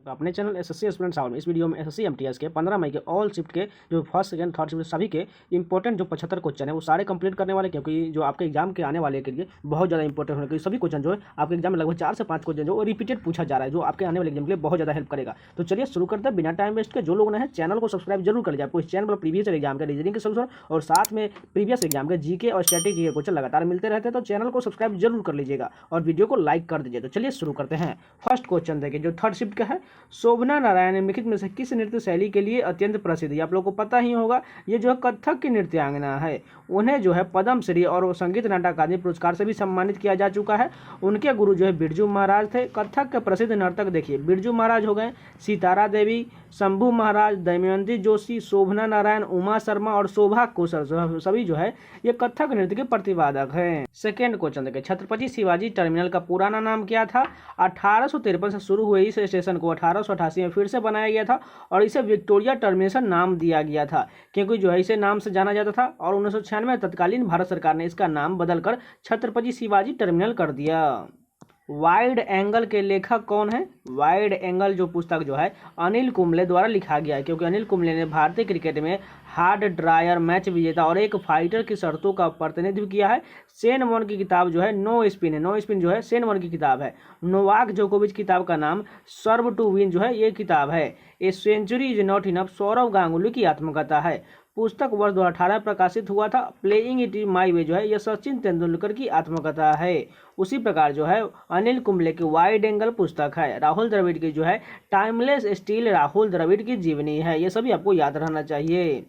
तो अपने channel SSC aspirant sound में इस वीडियो में एसएससी एमटीएस के 15 मई के ऑल शिफ्ट के जो फर्स्ट सेकंड थर्ड शिफ्ट सभी के इंपॉर्टेंट जो 75 क्वेश्चन है वो सारे कंप्लीट करने वाले, क्योंकि जो आपके एग्जाम के आने वाले के लिए बहुत ज़्यादा इंपॉर्टेंट होने, क्योंकि सभी क्वेश्चन जो है आपके एग्जाम में लगभग 4 से 5 क्वेश्चन जो रिपीटेड पूछा जा रहा है, जो आपके आने वाले एग्जाम के लिए बहुत ज़्यादा हेल्प करेगा। तो चलिए शुरू करते हैं बिना टाइम वेस्ट के। जो लोग ने चैनल को सब्सक्राइब जरूर कर लीजिए। आपको इस चैनल पर प्रीवियस एग्जाम के रीजनिंग के सॉल्यूशन और साथ में प्रीवियस एग्जाम के जीके और स्टैटिक के क्वेश्चन लगातार मिलते रहते हैं, तो चैनल को सब्सक्राइब जरूर कर लीजिएगा और वीडियो को लाइक कर दीजिए। तो चलिए शुरू करते हैं। फर्स्ट क्वेश्चन देखिए जो थर्ड शिफ्ट का है, शोभना नारायण निम्नलिखित में से किस नृत्य शैली के लिए अत्यंत प्रसिद्ध है? आप लोगों को पता ही होगा, ये जो है कथक की नृत्यांगना है। उन्हें जो है पद्मश्री और संगीत नाटक अकादमी पुरस्कार से भी सम्मानित किया जा चुका है। उनके गुरु जो है बिरजू महाराज थे। कथक के प्रसिद्ध नर्तक देखिए बिरजू महाराज हो गए, सितारा देवी, शंभू महाराज, दमयंती जोशी, शोभना नारायण, उमा शर्मा और शोभा कौशल सभी जो है ये कथक नृत्य के प्रतिपादक हैं। सेकेंड क्वेश्चन देखिए छत्रपति शिवाजी टर्मिनल का पुराना नाम क्या था? 1853 से शुरू हुए इस स्टेशन को 1888 में फिर से बनाया गया था और इसे विक्टोरिया टर्मिनेशन नाम दिया गया था, क्योंकि जो है इसे नाम से जाना जाता था। और 1996 में तत्कालीन भारत सरकार ने इसका नाम बदलकर छत्रपति शिवाजी टर्मिनल कर दिया। वाइड एंगल के लेखक कौन है? वाइड एंगल जो पुस्तक जो है अनिल कुंबले द्वारा लिखा गया है, क्योंकि अनिल कुंबले ने भारतीय क्रिकेट में हार्ड ड्रायर मैच विजेता और एक फाइटर की शर्तों का प्रतिनिधित्व किया है। शेन वॉर्न की किताब जो है नो स्पिन है, नो स्पिन जो है शेन वॉर्न की किताब है। नोवाक जोकोविच किताब का नाम सर्व टू विन जो है ये किताब है। A century is not enough Sourav Ganguly की आत्मकथा है। पुस्तक वर्ष 2018 प्रकाशित हुआ था। प्लेइंग इट माई वे जो है यह सचिन तेंदुलकर की आत्मकथा है। उसी प्रकार जो है अनिल कुंबले की वाइड एंगल पुस्तक है। राहुल द्रविड़ की जो है टाइमलेस स्टील राहुल द्रविड़ की जीवनी है। ये सभी आपको याद रहना चाहिए।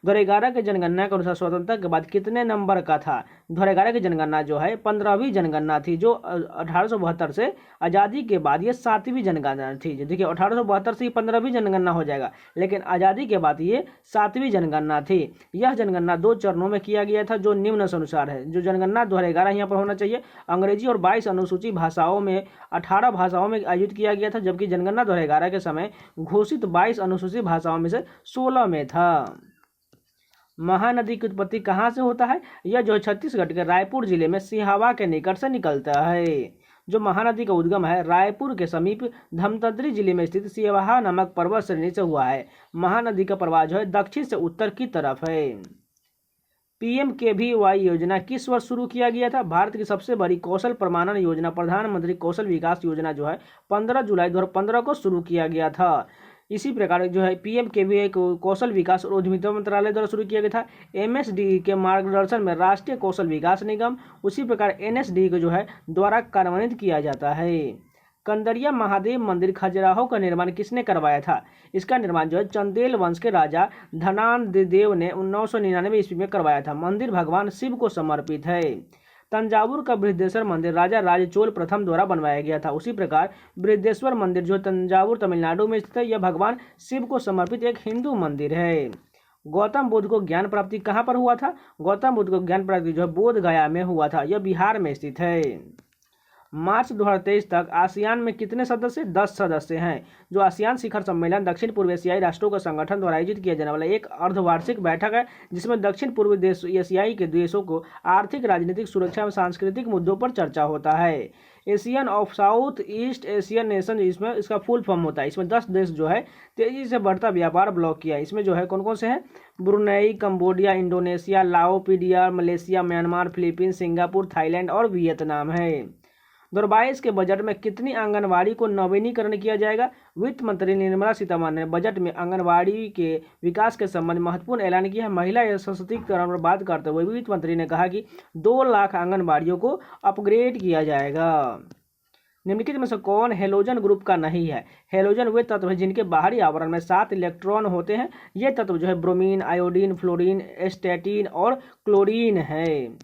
2011 के जनगणना के अनुसार स्वतंत्रता के बाद कितने नंबर का था? 2011 की जनगणना जो है 15वीं जनगणना थी, जो 1872 से आज़ादी के बाद ये 7वीं जनगणना थी। देखिए 1872 से 15वीं जनगणना हो जाएगा, लेकिन आज़ादी के बाद ये 7वीं जनगणना थी। यह जनगणना 2 चरणों में किया गया था, जो निम्न अनुसार है। जो जनगणना 2011 यहाँ पर होना चाहिए अंग्रेजी और 22 अनुसूचित भाषाओं में 18 भाषाओं में आयोजित किया गया था, जबकि जनगणना 2011 के समय घोषित 22 अनुसूचित भाषाओं में से 16 में था। महानदी की उत्पत्ति कहाँ से होता है? यह जो छत्तीसगढ़ के रायपुर जिले में सिहावा के निकट से निकलता है। जो महानदी का उद्गम है रायपुर के समीप धमतरी जिले में स्थित सिहावा नामक पर्वत श्रेणी से हुआ है। महानदी का प्रवाह जो है दक्षिण से उत्तर की तरफ है। PMKVY योजना किस वर्ष शुरू किया गया था? भारत की सबसे बड़ी कौशल प्रमाणन योजना प्रधानमंत्री कौशल विकास योजना जो है 15 जुलाई 2015 को शुरू किया गया था। इसी प्रकार जो है PMKVY को कौशल विकास और उद्यमिता मंत्रालय द्वारा शुरू किया गया था। MSDE के मार्गदर्शन में राष्ट्रीय कौशल विकास निगम, उसी प्रकार NSDE को जो है द्वारा कार्यान्वित किया जाता है। कंदरिया महादेव मंदिर खजुराहो का निर्माण किसने करवाया था? इसका निर्माण जो है चंदेल वंश के राजा धनादेव ने 1999 ईस्वी में करवाया था। मंदिर भगवान शिव को समर्पित है। तंजावुर का बृहदेश्वर मंदिर राजा राजचोल प्रथम द्वारा बनवाया गया था। उसी प्रकार बृहदेश्वर मंदिर जो तंजावुर तमिलनाडु में स्थित है, यह भगवान शिव को समर्पित एक हिंदू मंदिर है। गौतम बुद्ध को ज्ञान प्राप्ति कहाँ पर हुआ था? गौतम बुद्ध को ज्ञान प्राप्ति जो है बोध गया में हुआ था। यह बिहार में स्थित है। मार्च 2023 तक आसियान में कितने सदस्य? 10 सदस्य हैं। जो आसियान शिखर सम्मेलन दक्षिण पूर्व एशियाई राष्ट्रों का संगठन द्वारा आयोजित किया जाने वाला एक अर्धवार्षिक बैठक है, जिसमें दक्षिण पूर्व एशियाई के देशों को आर्थिक, राजनीतिक, सुरक्षा व सांस्कृतिक मुद्दों पर चर्चा होता है। Asian of south east Asian nation इसमें इसका फुल फॉर्म होता है। इसमें 10 देश जो है तेजी से बढ़ता व्यापार ब्लॉक किया है। इसमें जो है कौन कौन से हैं? ब्रुनेई, कंबोडिया, इंडोनेशिया, लाओ, Malaysia, Myanmar, Philippines, Singapore, Thailand और वियतनाम है। 2022 के बजट में कितनी आंगनवाड़ी को नवीनीकरण किया जाएगा? वित्त मंत्री निर्मला सीतारमण ने बजट में आंगनवाड़ी के विकास के संबंध में महत्वपूर्ण ऐलान किया है। महिला सशक्तिकरण पर बात करते हुए वित्त मंत्री ने कहा कि 2 लाख आंगनवाड़ियों को अपग्रेड किया जाएगा। निम्नलिखित में से कौन हेलोजन ग्रुप का नहीं है? हेलोजन वे तत्व है जिनके बाहरी आवरण में 7 इलेक्ट्रॉन होते हैं। ये तत्व जो है ब्रोमीन, आयोडीन, फ्लोरीन, एस्टेटिन और क्लोरीन है।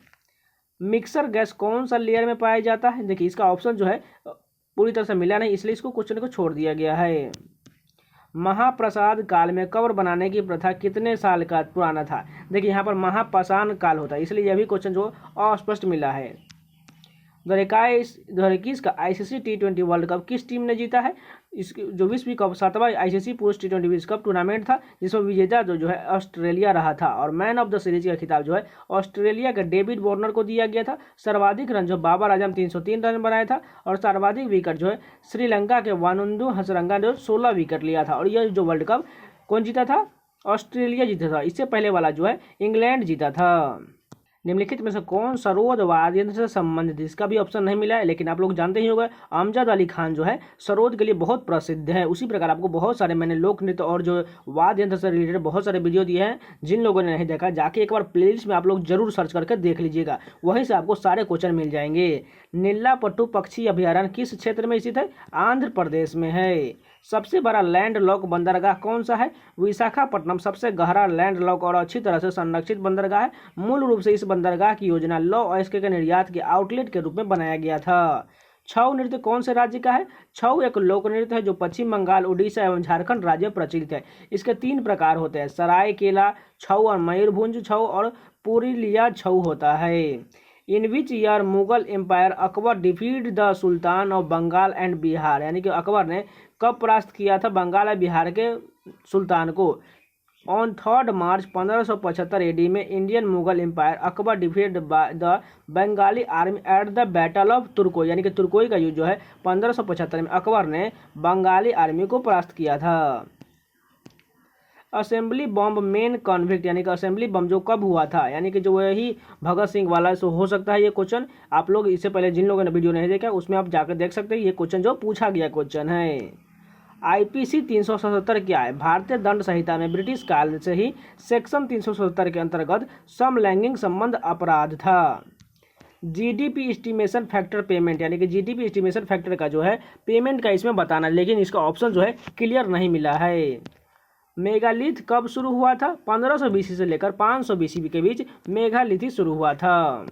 मिक्सर गैस कौन सा लेयर में पाया जाता है? देखिए इसका ऑप्शन जो है पूरी तरह से मिला नहीं, इसलिए इसको क्वेश्चन को छोड़ दिया गया है। महाप्रसाद काल में कब्र बनाने की प्रथा कितने साल का पुराना था? देखिए यहाँ पर महापाषाण काल होता है, इसलिए यह भी क्वेश्चन जो अस्पष्ट मिला है। 2021 का ICC T20 वर्ल्ड कप किस टीम ने जीता है? इसकी जो विश्व कप 7वां आईसीसी पुरुष टी20 विश्व कप टूर्नामेंट था, जिसमें विजेता जो है ऑस्ट्रेलिया रहा था और मैन ऑफ द सीरीज का खिताब जो है ऑस्ट्रेलिया के डेविड वार्नर को दिया गया था। सर्वाधिक रन जो बाबर आजम 303 रन बनाया था और सर्वाधिक विकेट जो है श्रीलंका के वानुंदु हसरंगा ने 16 विकेट लिया था। और यह जो वर्ल्ड कप कौन जीता था? ऑस्ट्रेलिया जीता था। इससे पहले वाला जो है इंग्लैंड जीता था। निम्नलिखित में से कौन सरोद वाद्य यंत्र से संबंधित? इसका भी ऑप्शन नहीं मिला है, लेकिन आप लोग जानते ही होंगे अमजद अली खान जो है सरोद के लिए बहुत प्रसिद्ध है। उसी प्रकार आपको बहुत सारे मैंने लोक नृत्य और जो वाद्य यंत्र से रिलेटेड बहुत सारे वीडियो दिए हैं। जिन लोगों ने नहीं देखा जाके एक बार प्लेलिस्ट में आप लोग जरूर सर्च करके देख लीजिएगा, वहीं से आपको सारे क्वेश्चन मिल जाएंगे। नीलापट्टू पक्षी अभयारण्य किस क्षेत्र में स्थित है? आंध्र प्रदेश में है। सबसे बड़ा लैंड लॉक बंदरगाह कौन सा है? विशाखापट्टनम सबसे गहरा लैंड लॉक और अच्छी तरह से संरक्षित बंदरगाह है। मूल रूप से इस बंदरगाह की योजना लौ ऑयल के निर्यात के आउटलेट के रूप में बनाया गया था। छऊ नृत्य कौन से राज्य का है? छऊ एक लोक नृत्य है जो पश्चिम बंगाल, उड़ीसा एवं झारखंड राज्य में प्रचलित है। इसके 3 प्रकार होते हैं, सरायकेला छऊ और मयूरभंज छऊ और पुरुलिया छऊ होता है। In which year Mughal empire Akbar defeat the sultan of Bengal and Bihar, यानी कि अकबर ने कब परास्त किया था बंगाल और बिहार के सुल्तान को? ऑन 3 मार्च 1575 एडी में Indian Mughal empire Akbar defeat the Bengali army at the battle of तुर्कोई, यानी कि तुर्कोई का युद्ध जो है 1575 में अकबर ने बंगाली आर्मी को परास्त किया था। असेंबली बॉम्ब मेन कॉन्फ्लिक्ट, यानी कि असेंबली बम जो कब हुआ था? यानी कि जो वही भगत सिंह वाला सो हो सकता है ये क्वेश्चन। आप लोग इससे पहले जिन लोगों ने वीडियो नहीं देखा उसमें आप जाकर देख सकते हैं। ये क्वेश्चन जो पूछा गया क्वेश्चन है। आईपीसी 377 क्या है? भारतीय दंड संहिता में ब्रिटिश काल से ही सेक्शन 377 के अंतर्गत समलैंगिक संबंध अपराध था। जीडीपी एस्टिमेशन फैक्टर पेमेंट, यानी कि जीडीपी एस्टिमेशन फैक्टर का जो है पेमेंट का इसमें बताना, लेकिन इसका ऑप्शन जो है क्लियर नहीं मिला है। मेगालिथ कब शुरू हुआ था? 1500 बीसी से लेकर 500 बीसी के बीच मेगालिथ शुरू हुआ था।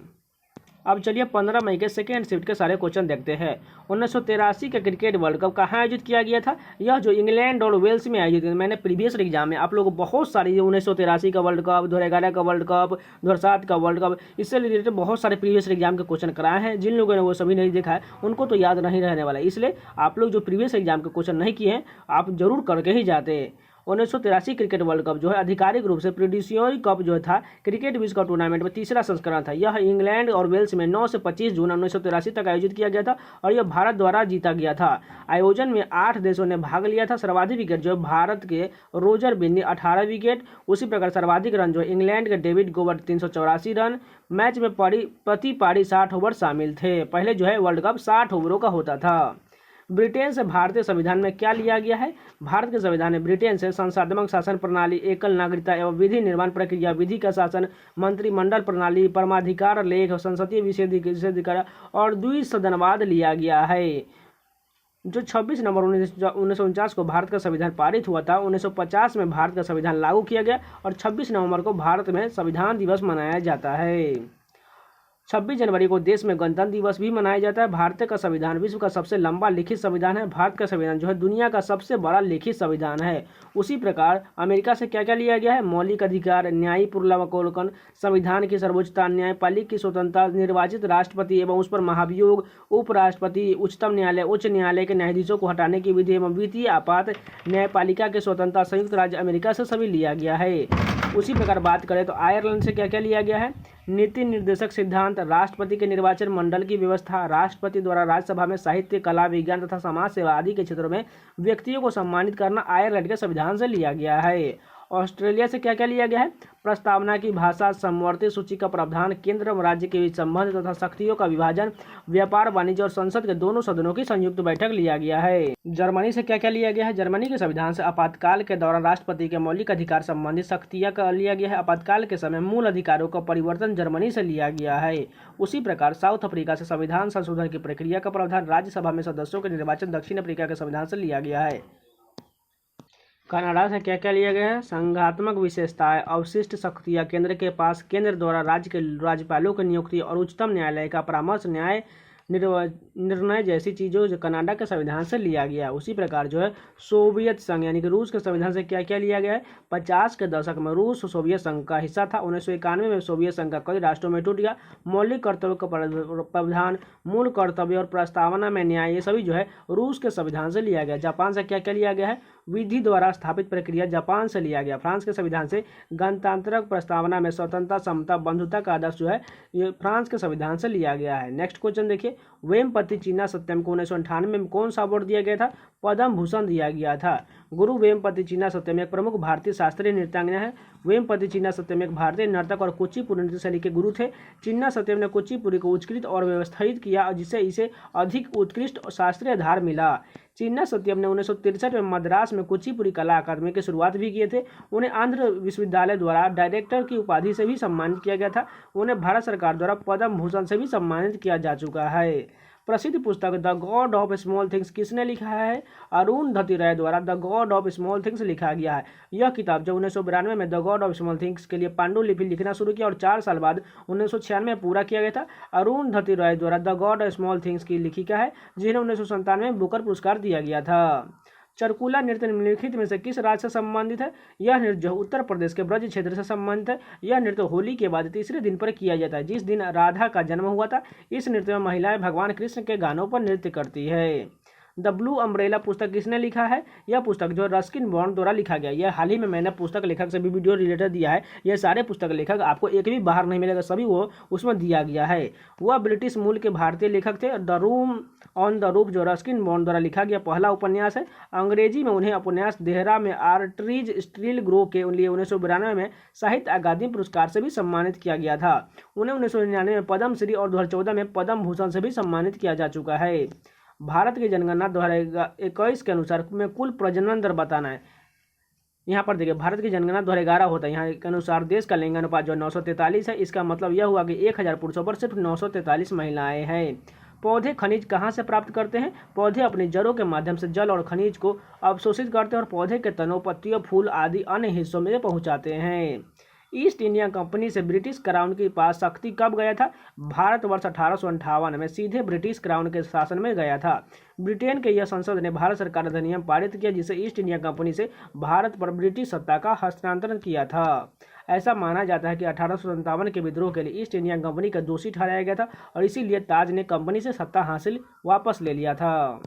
अब चलिए 15 मई के सेकेंड शिफ्ट के सारे क्वेश्चन देखते हैं। 1983 का क्रिकेट वर्ल्ड कप कहाँ आयोजित किया गया था? यह जो इंग्लैंड और वेल्स में आयोजित किया। मैंने प्रीवियस एग्जाम में आप लोगों को बहुत सारी 1983 का वर्ल्ड कप, 2011 का वर्ल्ड कप, 2007 का वर्ल्ड कप, इससे रिलेटेड बहुत सारे प्रीवियस एग्जाम के क्वेश्चन कराए हैं। जिन लोगों ने वो सभी नहीं देखा है उनको तो याद नहीं रहने वाला है, इसलिए आप लोग जो प्रीवियस एग्जाम के क्वेश्चन नहीं किए हैं आप जरूर करके ही जाते हैं। 1983 क्रिकेट वर्ल्ड कप जो है आधिकारिक रूप से प्रीडिशियोरी कप जो था क्रिकेट विश्व कप टूर्नामेंट में तीसरा संस्करण था। यह इंग्लैंड और वेल्स में 9 से 25 जून 1983 तक आयोजित किया गया था और यह भारत द्वारा जीता गया था। आयोजन में 8 देशों ने भाग लिया था। सर्वाधिक विकेट जो भारत के रोजर बिन्नी 18 विकेट, उसी प्रकार सर्वाधिक रन जो इंग्लैंड के डेविड गोवर 384 रन। मैच में प्रति पारी 60 ओवर शामिल थे। पहले जो है वर्ल्ड कप 60 ओवरों का होता था। ब्रिटेन से भारतीय संविधान में क्या लिया गया है? भारत के संविधान में ब्रिटेन से संसदात्मक शासन प्रणाली, एकल नागरिकता एवं विधि निर्माण प्रक्रिया, विधि का शासन, मंत्रिमंडल प्रणाली, परमाधिकार लेख, संसदीय विशेषाधिकार और द्विसदनवाद लिया गया है। जो 26 नवंबर 1949 को भारत का संविधान पारित हुआ था, 1950 में भारत का संविधान लागू किया गया और 26 नवंबर को भारत में संविधान दिवस मनाया जाता है। 26 जनवरी को देश में गणतंत्र दिवस भी मनाया जाता है। भारत का संविधान विश्व का सबसे लंबा लिखित संविधान है। भारत का संविधान जो है दुनिया का सबसे बड़ा लिखित संविधान है। उसी प्रकार अमेरिका से क्या क्या लिया गया है? मौलिक अधिकार, न्यायिक पुनरावलोकन, संविधान की सर्वोच्चता, न्यायपालिक की स्वतंत्रता, निर्वाचित राष्ट्रपति एवं उस पर महाभियोग, उपराष्ट्रपति, उच्चतम न्यायालय, उच्च न्यायालय के न्यायाधीशों को हटाने की विधि एवं वित्तीय आपात न्यायपालिका की स्वतंत्रता संयुक्त राज्य अमेरिका से सभी लिया गया है। उसी प्रकार बात करें तो आयरलैंड से क्या क्या लिया गया है? नीति निर्देशक सिद्धांत, राष्ट्रपति के निर्वाचन मंडल की व्यवस्था, राष्ट्रपति द्वारा राज्यसभा में साहित्य, कला, विज्ञान तथा समाज सेवा आदि के क्षेत्रों में व्यक्तियों को सम्मानित करना आयरलैंड के संविधान से लिया गया है। ऑस्ट्रेलिया से क्या क्या लिया गया है? प्रस्तावना की भाषा, समवर्ती सूची का प्रावधान, केंद्र और राज्य के बीच संबंध तथा शक्तियों का विभाजन, व्यापार, वाणिज्य और संसद के दोनों सदनों की संयुक्त बैठक लिया गया है। जर्मनी से क्या क्या लिया गया है? जर्मनी के संविधान से आपातकाल के दौरान राष्ट्रपति के मौलिक अधिकार संबंधित शक्तियां का लिया गया है। आपातकाल के समय मूल अधिकारों का परिवर्तन जर्मनी से लिया गया है। उसी प्रकार साउथ अफ्रीका से संविधान संशोधन की प्रक्रिया का प्रावधान, राज्यसभा में सदस्यों के निर्वाचन दक्षिण अफ्रीका के संविधान से लिया गया है। कनाडा से क्या क्या लिया गया है? संघात्मक विशेषताएं, अवशिष्ट शक्तियां केंद्र के पास, केंद्र द्वारा राज्य के राज्यपालों की नियुक्ति और उच्चतम न्यायालय का परामर्श, न्याय निर्णय जैसी चीज़ों जो कनाडा के संविधान से लिया गया। उसी प्रकार जो है सोवियत संघ यानी कि रूस के संविधान से क्या क्या लिया गया है। 50 के दशक में रूस सोवियत संघ का हिस्सा था। 1991 में सोवियत संघ का कई राष्ट्रों में टूट गया। मौलिक कर्तव्यों का प्रावधान, मूल कर्तव्य और प्रस्तावना में न्याय, ये सभी जो है रूस के संविधान से लिया गया। जापान से क्या क्या लिया गया है। विधि द्वारा स्थापित प्रक्रिया जापान से लिया गया। फ्रांस के संविधान से गणतांत्रिक प्रस्तावना में स्वतंत्रता, समता, बंधुता का आदर्श जो है ये फ्रांस के संविधान से लिया गया है। नेक्स्ट क्वेश्चन देखिए, वेमपति चीना सत्यम को 1998 में कौन सा अवार्ड दिया गया था। पद्म भूषण दिया गया था। गुरु वेमपति चीना सत्यम एक प्रमुख भारतीय शास्त्रीय नृत्यांगना है। वेमपति चीना सत्यम एक भारतीय नर्तक और कुचिपुड़ी नृत्य शैली के गुरु थे। चीना सत्यम ने कुचिपुड़ी को उत्कृष्ट और व्यवस्थित किया, जिससे इसे अधिक उत्कृष्ट शास्त्रीय आधार मिला। चीना सत्यम ने 1963 में मद्रास में कुचिपुड़ी कला अकादमी की शुरुआत भी किए थे। उन्हें आंध्र विश्वविद्यालय द्वारा डायरेक्टर की उपाधि से भी सम्मानित किया गया था। उन्हें भारत सरकार द्वारा पद्म भूषण से भी सम्मानित किया जा चुका है। प्रसिद्ध पुस्तक the God of small things किसने लिखा है। अरुंधति राय द्वारा the God of small things लिखा गया है। यह किताब जब 1992 में the God of small things के लिए पांडुलिपि लिखना शुरू किया और 4 साल बाद 1996 में पूरा किया गया था। अरुंधति राय द्वारा the God of small things की लेखिका है, जिन्हें 1997 में बुकर पुरस्कार दिया गया था। चरकुला नृत्य निम्नलिखित में से किस राज्य से संबंधित है। यह नृत्य जो उत्तर प्रदेश के ब्रज क्षेत्र से संबंधित है। यह नृत्य होली के बाद तीसरे दिन पर किया जाता है, जिस दिन राधा का जन्म हुआ था। इस नृत्य में महिलाएं भगवान कृष्ण के गानों पर नृत्य करती है। द ब्लू अम्ब्रेला पुस्तक किसने लिखा है। यह पुस्तक जो रस्किन बॉन्ड द्वारा लिखा गया। यह हाल ही में मैंने पुस्तक लेखक से भी वीडियो रिलेटेड दिया है। यह सारे पुस्तक लेखक आपको एक भी बाहर नहीं मिलेगा, सभी वो उसमें दिया गया है। वह ब्रिटिश मूल के भारतीय लेखक थे। The room on the roof जो रस्किन बॉन्ड द्वारा लिखा गया पहला उपन्यास है। अंग्रेजी में उन्हें उपन्यास देहरा में आर्टरीज स्टील ग्रो के लिए 1992 में साहित्य अकादमी पुरस्कार से भी सम्मानित किया गया था। उन्हें 1999 में पद्मश्री और 2014 में पद्म भूषण से भी सम्मानित किया जा चुका है। भारत की जनगणना 2021 के अनुसार में कुल प्रजनन दर बताना है। यहाँ पर देखिए, भारत की जनगणना 2011 होता है। यहाँ के अनुसार देश का लिंग अनुपात जो 943 है। इसका मतलब यह हुआ कि 1000 पुरुषों पर सिर्फ 943 महिलाएं हैं। पौधे खनिज कहाँ से प्राप्त करते हैं। पौधे अपनी जड़ों के माध्यम से जल और खनिज को अवशोषित करते हैं और पौधे के तनों, पत्तियों, फूल आदि अन्य हिस्सों में पहुँचाते हैं। ईस्ट इंडिया कंपनी से ब्रिटिश क्राउन के पास शक्ति कब गया था। भारतवर्ष 1858 में सीधे ब्रिटिश क्राउन के शासन में गया था। ब्रिटेन के यह संसद ने भारत सरकार अधिनियम पारित किया, जिसे ईस्ट इंडिया कंपनी से भारत पर ब्रिटिश सत्ता का हस्तांतरण किया था। ऐसा माना जाता है कि 1857 के विद्रोह के लिए ईस्ट इंडिया कंपनी का दोषी ठहराया गया था और इसीलिए ताज ने कंपनी से सत्ता हासिल वापस ले लिया था।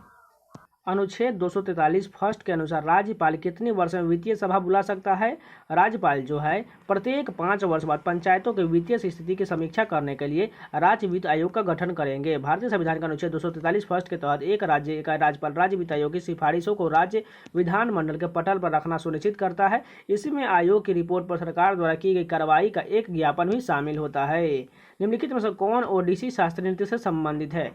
अनुच्छेद 243 फर्स्ट के अनुसार राज्यपाल कितने वर्ष में वित्तीय सभा बुला सकता है। राज्यपाल जो है प्रत्येक 5 वर्ष बाद पंचायतों के वित्तीय स्थिति की समीक्षा करने के लिए राज्य वित्त आयोग का गठन करेंगे। भारतीय संविधान का अनुच्छेद 243 फर्स्ट के तहत एक राज्य का राज्यपाल राज्य वित्त आयोग की सिफारिशों को राज्य विधानमंडल के पटल पर रखना सुनिश्चित करता है। इसमें आयोग की रिपोर्ट पर सरकार द्वारा की गई कार्रवाई का एक ज्ञापन भी शामिल होता है। निम्नलिखित में से कौन ओडिसी शास्त्रीय नृत्य से संबंधित है।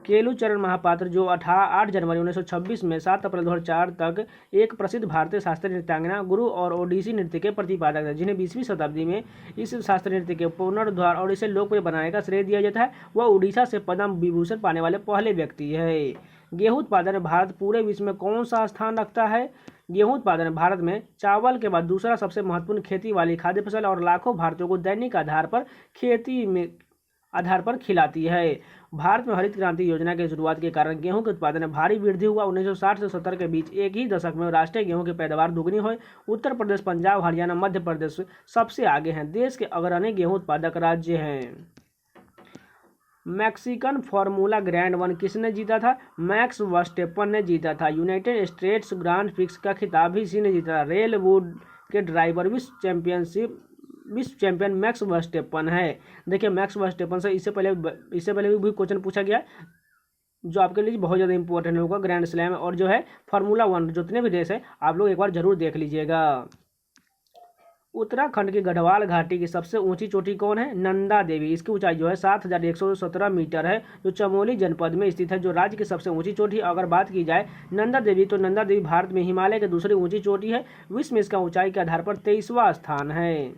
केलुचरण महापात्र जो 8 जनवरी 1926 में 7 अप्रैल 2004 तक एक प्रसिद्ध भारतीय शास्त्रीय नृत्यांगना, गुरु और ओडिसी नृत्य के प्रतिपादक थे, जिन्हें 20वीं शताब्दी में इस शास्त्रीय नृत्य के पुनरुद्धार और इसे लोकप्रिय बनाने का श्रेय दिया जाता है। वह उड़ीसा से पद्म विभूषण पाने वाले पहले व्यक्ति है। गेहूं उत्पादन में भारत पूरे विश्व में कौन सा स्थान रखता है। गेहूं उत्पादन भारत में चावल के बाद दूसरा सबसे महत्वपूर्ण खेती वाली खाद्य फसल और लाखों भारतीयों को दैनिक आधार पर खिलाती है। भारत में हरित क्रांति योजना की शुरुआत के कारण गेहूं के उत्पादन में भारी वृद्धि हुआ। 1960 से 70 के बीच एक ही दशक में राष्ट्रीय गेहूं की पैदावार दुगनी हुई। उत्तर प्रदेश, पंजाब, हरियाणा, मध्य प्रदेश सबसे आगे हैं। देश के अग्रणी गेहूं उत्पादक राज्य हैं। मैक्सिकन फार्मूला ग्रैंड 1 किसने जीता था। मैक्स वर्स्टेपन ने जीता था। यूनाइटेड स्टेट्स ग्रांड प्रिक्स का खिताब भी इसी ने जीता था। रेलवुड के ड्राइवर विश्व चैंपियन मैक्स वर्स्टेपन है। देखिए, मैक्स वर्स्टेपन से इससे पहले भी क्वेश्चन पूछा गया, जो आपके लिए बहुत ज़्यादा इंपॉर्टेंट होगा। ग्रैंड स्लैम और जो है फार्मूला 1 जितने भी रेस है आप लोग एक बार जरूर देख लीजिएगा। उत्तराखंड की गढ़वाल घाटी की सबसे ऊंची चोटी कौन है। नंदा देवी। इसकी ऊंचाई जो है 7117 मीटर है, जो चमोली जनपद में स्थित है, जो राज्य की सबसे ऊंची चोटी। अगर बात की जाए नंदा देवी, तो नंदा देवी भारत में हिमालय की दूसरी ऊंची चोटी है। विश्व में इसका ऊंचाई के आधार पर 23वां स्थान है।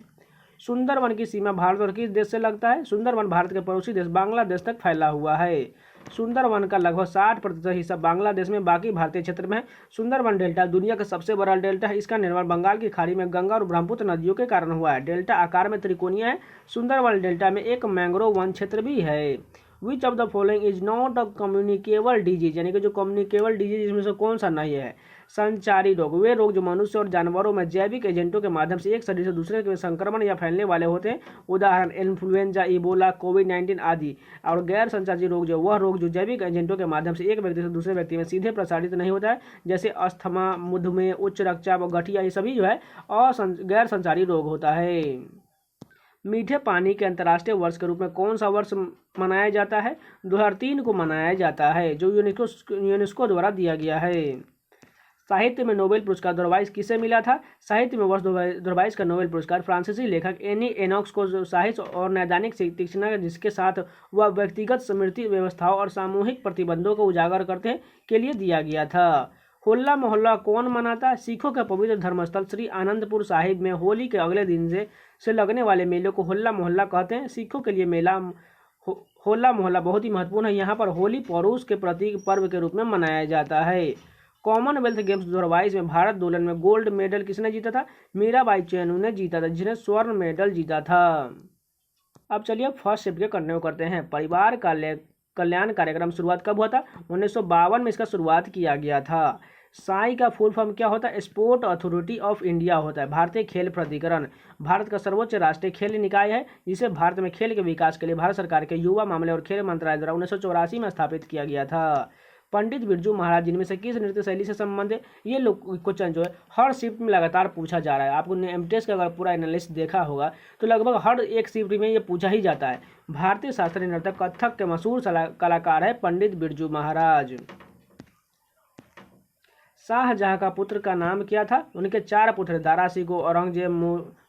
सुंदरवन की सीमा भारत और किस देश से लगता है। सुंदरवन भारत के पड़ोसी देश बांग्लादेश तक फैला हुआ है। सुंदरवन का लगभग 60% हिस्सा बांग्लादेश में, बाकी भारतीय क्षेत्र में है। सुंदरवन डेल्टा दुनिया का सबसे बड़ा डेल्टा है। इसका निर्माण बंगाल की खाड़ी में गंगा और ब्रह्मपुत्र नदियों के कारण हुआ है। डेल्टा आकार में त्रिकोणीय है। सुंदरवन डेल्टा में एक मैंग्रोव वन क्षेत्र भी है। Which of the following is not a communicable disease, यानी कि जो कम्युनिकेबल डिजीज इसमें से कौन सा नहीं है। संचारी रोग, वे रोग जो मनुष्य और जानवरों में जैविक एजेंटों के माध्यम से एक शरीर से दूसरे के संक्रमण या फैलने वाले होते हैं, उदाहरण इन्फ्लुएंजा, इबोला, कोविड-19 आदि। और गैर संचारी रोग जो वह रोग जो जैविक एजेंटों के माध्यम से एक व्यक्ति से दूसरे व्यक्ति में सीधे प्रसारित नहीं होता है, जैसे अस्थमा, मधुमेह, उच्च रक्तचाप और गठिया, ये सभी जो है गैर संचारी रोग होता है। मीठे पानी के अंतर्राष्ट्रीय वर्ष के रूप में कौन सा वर्ष मनाया जाता है। 2003 को मनाया जाता है, जो यूनेस्को द्वारा दिया गया है। साहित्य में नोबेल पुरस्कार 2022 किसे मिला था। साहित्य में वर्ष 2022 का नोबेल पुरस्कार फ्रांसीसी लेखक एनी एनॉक्स को जो साहित्य और नैदानिक तीक्ष्णता जिसके साथ वह व्यक्तिगत स्मृति व्यवस्थाओं और सामूहिक प्रतिबंधों को उजागर करते के लिए दिया गया था। होला मोहल्ला कौन मनाता है। सिखों के पवित्र धर्मस्थल श्री आनंदपुर साहिब में होली के अगले दिन से लगने वाले मेले को होला मोहल्ला कहते हैं। सिखों के लिए मेला होला मोहल्ला बहुत ही महत्वपूर्ण है। यहाँ पर होली पौरुष के प्रतीक पर्व के रूप में मनाया जाता है। कॉमनवेल्थ गेम्स 2022 में भारत दोलन में गोल्ड मेडल किसने जीता था। मीराबाई चानू ने जीता था, जिन्हें स्वर्ण मेडल जीता था। अब चलिए फर्स्ट शिफ्ट के कंटिन्यू करते हैं। परिवार कल्याण कार्यक्रम शुरुआत कब हुआ था। 1952 में इसका शुरुआत किया गया था। साई का फुल फॉर्म क्या होता है। स्पोर्ट अथॉरिटी ऑफ इंडिया होता है। भारतीय खेल प्राधिकरण भारत का सर्वोच्च राष्ट्रीय खेल निकाय है, जिसे भारत में खेल के विकास के लिए भारत सरकार के युवा मामले और खेल मंत्रालय द्वारा 1984 में स्थापित किया गया था। पंडित बिरजू महाराज जिनमें से किस नृत्य शैली से संबंध है। ये लोग क्वेश्चन जो है हर शिफ्ट में लगातार पूछा जा रहा है। आपको एमटेस का अगर पूरा एनालिसिस देखा होगा तो लगभग हर एक शिफ्ट में ये पूछा ही जाता है। भारतीय शास्त्रीय नर्तक कथक के मशहूर कलाकार है पंडित बिरजू महाराज। शाहजहां का पुत्र का नाम क्या था। उनके 4 पुत्र दारा शिकोह, औरंगजेब,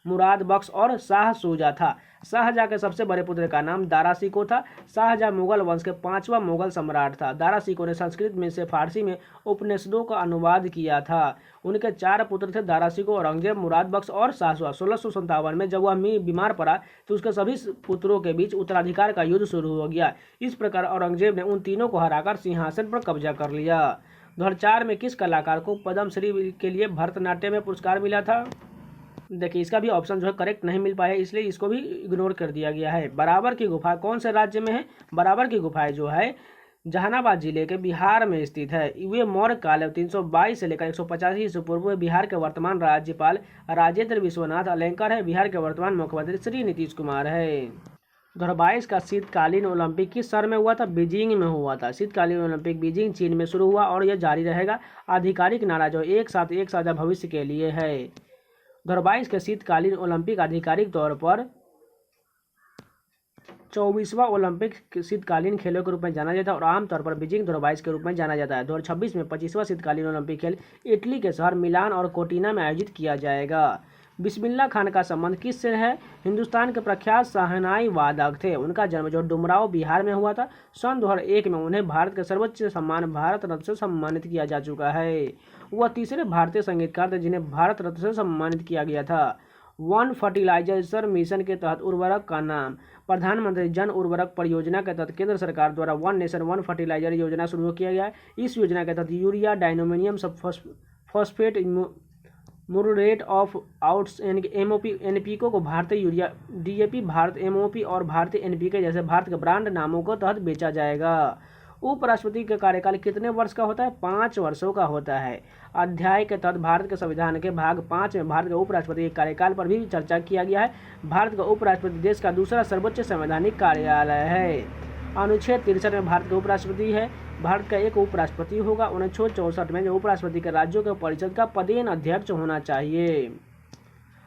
मुराद बख्श और शाह शुजा था। शाहजहां के सबसे बड़े पुत्र का नाम दारा शिकोह था। शाहजहां मुगल वंश के 5वां मुगल सम्राट था। दारा शिकोह ने संस्कृत में से फारसी में उपनिषदों का अनुवाद किया था। उनके 4 पुत्र थे, दारा शिकोह, औरंगजेब, मुराद बख्श और शाह शुजा। 1657 में जब वह बीमार पड़ा तो उसके सभी पुत्रों के बीच उत्तराधिकार का युद्ध शुरू हो गया। इस प्रकार औरंगजेब ने उन तीनों को हराकर सिंहासन पर कब्जा कर लिया। 2004 में किस कलाकार को पद्मश्री के लिए भरतनाट्यम में पुरस्कार मिला था। देखिए इसका भी ऑप्शन जो है करेक्ट नहीं मिल पाया, इसलिए इसको भी इग्नोर कर दिया गया है। बराबर की गुफा कौन से राज्य में है। बराबर की गुफाएं जो है जहानाबाद जिले के बिहार में स्थित है। वे मौर्य काल 322 से लेकर 185 ईस्वी पूर्व बिहार के वर्तमान राज्यपाल राजेंद्र विश्वनाथ अलंकर है। बिहार के वर्तमान मुख्यमंत्री श्री नीतीश कुमार है। 2022 का शीतकालीन ओलंपिक किस शहर में हुआ था। बीजिंग में हुआ था। शीतकालीन ओलंपिक बीजिंग चीन में शुरू हुआ और यह जारी रहेगा। आधिकारिक नारा जो एक साथ एक साझा भविष्य के लिए है। 2022 के शीतकालीन ओलंपिक आधिकारिक तौर पर 24वां ओलंपिक शीतकालीन खेलों के रूप में जाना जाता है और आमतौर पर बीजिंग 2022 के रूप में जाना जाता है। 2026 में 25वां शीतकालीन ओलंपिक खेल इटली के शहर मिलान और कोर्टिना में आयोजित किया जाएगा। बिस्मिल्लाह खान का संबंध किससे है। हिंदुस्तान के प्रख्यात शहनाई वादक थे। उनका जन्म जो डुमराव बिहार में हुआ था। सन 2001 में उन्हें भारत के सर्वोच्च सम्मान भारत रत्न से सम्मानित किया जा चुका है। वह तीसरे भारतीय संगीतकार थे जिन्हें भारत रत्न से सम्मानित किया गया था। वन फर्टिलाइजर मिशन के तहत उर्वरक का नाम। प्रधानमंत्री जन उर्वरक परियोजना के तहत केंद्र सरकार द्वारा वन नेशन वन फर्टिलाइजर योजना शुरू किया गया है। इस योजना के तहत urea, diammonium phosphate, muriate of outs, MOP, NPK को भारतीय यूरिया, डीएपी, भारत एमओपी और भारतीय एनपीके जैसे भारत के ब्रांड नामों को तहत बेचा जाएगा। उपराष्ट्रपति का कार्यकाल कितने वर्ष का होता है। 5 वर्षों का होता है। अध्याय के तहत भारत के संविधान के भाग 5 में भारत के उपराष्ट्रपति के कार्यकाल पर भी चर्चा किया गया है। भारत का उपराष्ट्रपति देश का दूसरा सर्वोच्च संवैधानिक कार्यालय है। अनुच्छेद 63 में भारत का उपराष्ट्रपति है। भारत का एक उपराष्ट्रपति होगा। अनुच्छेद 64 में जो उपराष्ट्रपति के राज्यों के परिषद का पदेन अध्यक्ष होना चाहिए।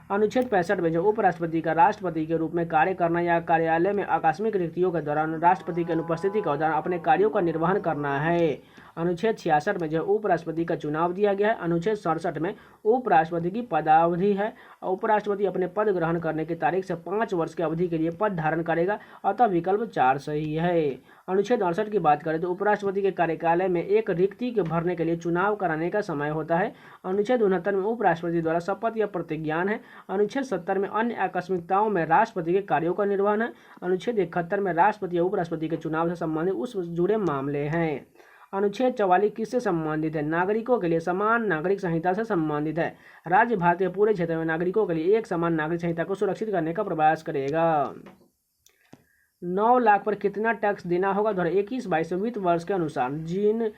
अनुच्छेद 65 में जो उपराष्ट्रपति का राष्ट्रपति के रूप में कार्य करना या कार्यालय में आकस्मिक रिक्तियों के दौरान राष्ट्रपति की अनुपस्थिति के दौरान अपने कार्यों का निर्वहन करना है। अनुच्छेद 66 में जो उपराष्ट्रपति का चुनाव दिया गया है। अनुच्छेद 67 में उपराष्ट्रपति की पदावधि है। उपराष्ट्रपति अपने पद ग्रहण करने की तारीख से 5 वर्ष की अवधि के लिए पद धारण करेगा, अतः विकल्प 4 सही है। अनुच्छेद 68 की बात करें तो उपराष्ट्रपति के कार्यकालय में एक रिक्ति के भरने के लिए चुनाव कराने का समय होता है। अनुच्छेद 69 में उपराष्ट्रपति द्वारा शपथ या प्रतिज्ञान है। अनुच्छेद 70 में अन्य आकस्मिकताओं में राष्ट्रपति के कार्यों का निर्वहन है। अनुच्छेद 71 में राष्ट्रपति या उपराष्ट्रपति के चुनाव से संबंधित उस जुड़े मामले हैं। अनुच्छेद 44 किससे संबंधित है। नागरिकों के लिए समान नागरिक संहिता से संबंधित है। राज्य भारत के पूरे क्षेत्र में नागरिकों के लिए एक समान नागरिक संहिता को सुरक्षित करने का प्रयास करेगा। 9 लाख पर कितना टैक्स देना होगा? 2021-22 वित्त वर्ष के अनुसार जिन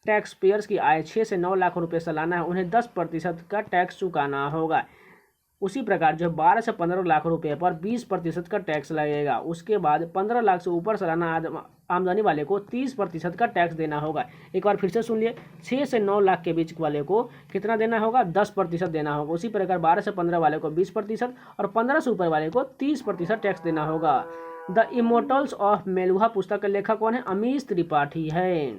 टैक्स पेयर्स की आय 6 से 9 लाख रुपए सालाना है उन्हें 10% का टैक्स चुकाना होगा। उसी प्रकार जो 12 से 15 लाख रुपए पर 20% का टैक्स लगेगा। उसके बाद 15 लाख से ऊपर सालाना आमदनी वाले को 30% का टैक्स देना होगा। एक बार फिर से सुन लिए, 6 से 9 लाख के बीच वाले को कितना देना होगा? 10% देना होगा। उसी प्रकार 12 से 15 वाले को 20% और 15 से ऊपर वाले को 30% टैक्स देना होगा। द इमोर्टल्स ऑफ मेलुहा पुस्तक के लेखक कौन है? अमीश त्रिपाठी है।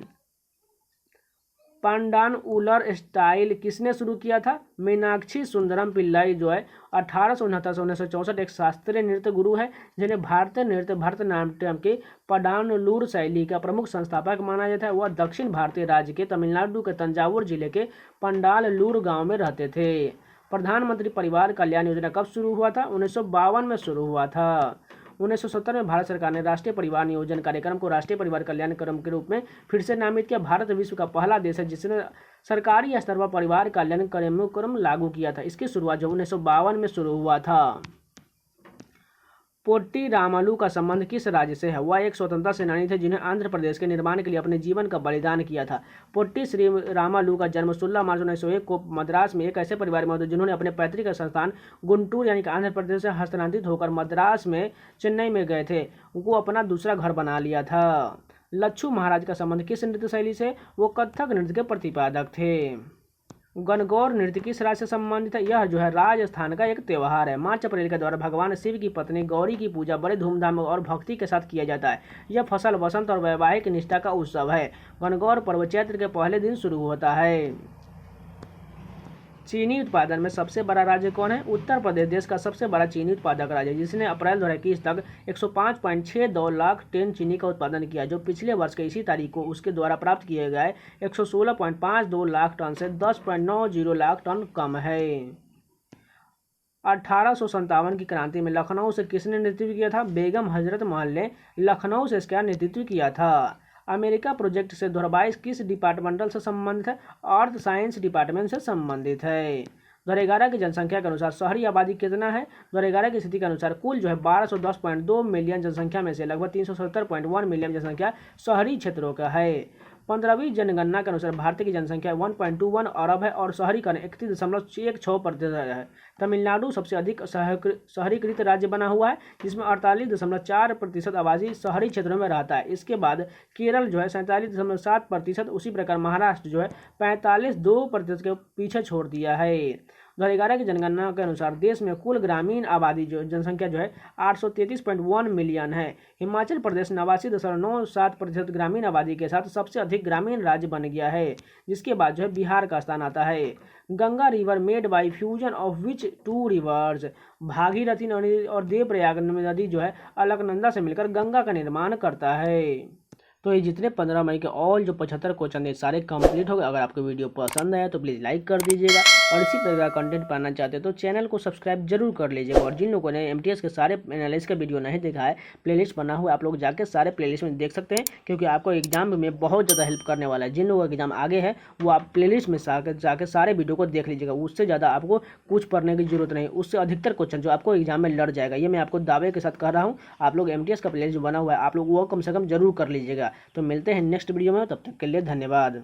पांडान उलर स्टाइल किसने शुरू किया था? मीनाक्षी सुंदरम पिल्लाई जो है 1869 से 1964 एक शास्त्रीय नृत्य गुरु है जिन्हें भारतीय नृत्य भरतनाट्यम के पडानलूर शैली का प्रमुख संस्थापक माना जाता है। वह दक्षिण भारतीय राज्य के तमिलनाडु के तंजावुर जिले के पंडालूर गांव में रहते थे। प्रधानमंत्री परिवार कल्याण योजना कब शुरू हुआ था? 1952 में शुरू हुआ था। 1970 में भारत सरकार ने राष्ट्रीय परिवार नियोजन कार्यक्रम को राष्ट्रीय परिवार कल्याण कार्यक्रम के रूप में फिर से नामित किया। भारत विश्व का पहला देश है जिसने सरकारी स्तर पर परिवार कल्याण कार्यक्रम लागू किया था। इसकी शुरुआत जो 1952 में शुरू हुआ था। पोट्टी रामालू का संबंध किस राज्य से है? वह एक स्वतंत्रता सेनानी थे जिन्हें आंध्र प्रदेश के निर्माण के लिए अपने जीवन का बलिदान किया था। पोट्टी श्री रामालू का जन्म 16 मार्च 1901 को मद्रास में एक ऐसे परिवार में हुआ जिन्होंने अपने पैतृक संस्थान गुंटूर यानी कि आंध्र प्रदेश से हस्तांतरित होकर मद्रास में चेन्नई में गए थे। उनको अपना दूसरा घर बना लिया था। लच्छू महाराज का संबंध किस नृत्य शैली से? वो कथक नृत्य के प्रतिपादक थे। गणगौर नृत्य किस राज्य से संबंधित है? यह जो है राजस्थान का एक त्यौहार है। मार्च अप्रैल के दौरान भगवान शिव की पत्नी गौरी की पूजा बड़े धूमधाम और भक्ति के साथ किया जाता है। यह फसल, वसंत और वैवाहिक निष्ठा का उत्सव है। गणगौर पर्व चैत्र के पहले दिन शुरू होता है। चीनी उत्पादन में सबसे बड़ा राज्य कौन है? उत्तर प्रदेश देश का सबसे बड़ा चीनी उत्पादक राज्य है जिसने अप्रैल 2021 तक 105.62 लाख टन चीनी का उत्पादन किया, जो पिछले वर्ष के इसी तारीख को उसके द्वारा प्राप्त किए गए 116.52 लाख टन से 10.90 लाख टन कम है। 1857 की क्रांति में लखनऊ से किसने नेतृत्व किया था? बेगम हजरत महल ने लखनऊ से इसका नेतृत्व किया था। अमेरिका प्रोजेक्ट से 2022 किस डिपार्टमेंटल से संबंधित है? अर्थ साइंस डिपार्टमेंट से संबंधित है। 2011 की जनसंख्या के अनुसार शहरी आबादी कितना है? 2011 की स्थिति के अनुसार कुल जो है 1210.2 मिलियन जनसंख्या में से लगभग 370.1 मिलियन जनसंख्या शहरी क्षेत्रों का है। 15वीं जनगणना के अनुसार भारत की जनसंख्या 1.21 अरब है और शहरीकरण 31.16% है। तमिलनाडु सबसे अधिक शहरीकृत राज्य बना हुआ है जिसमें 48.4% आबादी शहरी क्षेत्रों में रहता है। इसके बाद केरल जो है 47.7%, उसी प्रकार महाराष्ट्र जो है 45.2% के पीछे छोड़ दिया है। 2011 की जनगणना के अनुसार देश में कुल ग्रामीण आबादी जो जनसंख्या जो है 833.1 मिलियन है। हिमाचल प्रदेश 89.97% ग्रामीण आबादी के साथ सबसे अधिक ग्रामीण राज्य बन गया है, जिसके बाद जो है बिहार का स्थान आता है। Ganga river made by fusion of which two rivers? Bhagirathi नदी और देवप्रयाग नदी जो है अलकनंदा से मिलकर गंगा का निर्माण करता है। तो ये जितने 15 मई के ऑल जो 75 क्वेश्चन है सारे कंप्लीट हो गए। अगर आपको वीडियो पसंद आया तो प्लीज़ लाइक कर दीजिएगा और इसी प्रकार कंटेंट पाना चाहते हो तो चैनल को सब्सक्राइब जरूर कर लीजिएगा। और जिन लोगों ने एमटीएस के सारे एनालिसिस का वीडियो नहीं देखा है, प्लेलिस्ट बना हुआ है, आप लोग जाके सारे प्लेलिस्ट में देख सकते हैं क्योंकि आपको एग्जाम में बहुत ज़्यादा हेल्प करने वाला है। जिन लोगों का एग्जाम आगे है वो आप प्लेलिस्ट में जाके सारे वीडियो को देख लीजिएगा। उससे ज़्यादा आपको कुछ पढ़ने की जरूरत नहीं, उससे अधिकतर क्वेश्चन जो आपको एग्जाम में लड़ जाएगा। ये मैं आपको दावे के साथ कह रहा हूँ। आप लोग एमटीएस का प्लेलिस्ट बना हुआ है, आप लोग वो कम से कम जरूर कर लीजिएगा। तो मिलते हैं नेक्स्ट वीडियो में, तब तक के लिए धन्यवाद।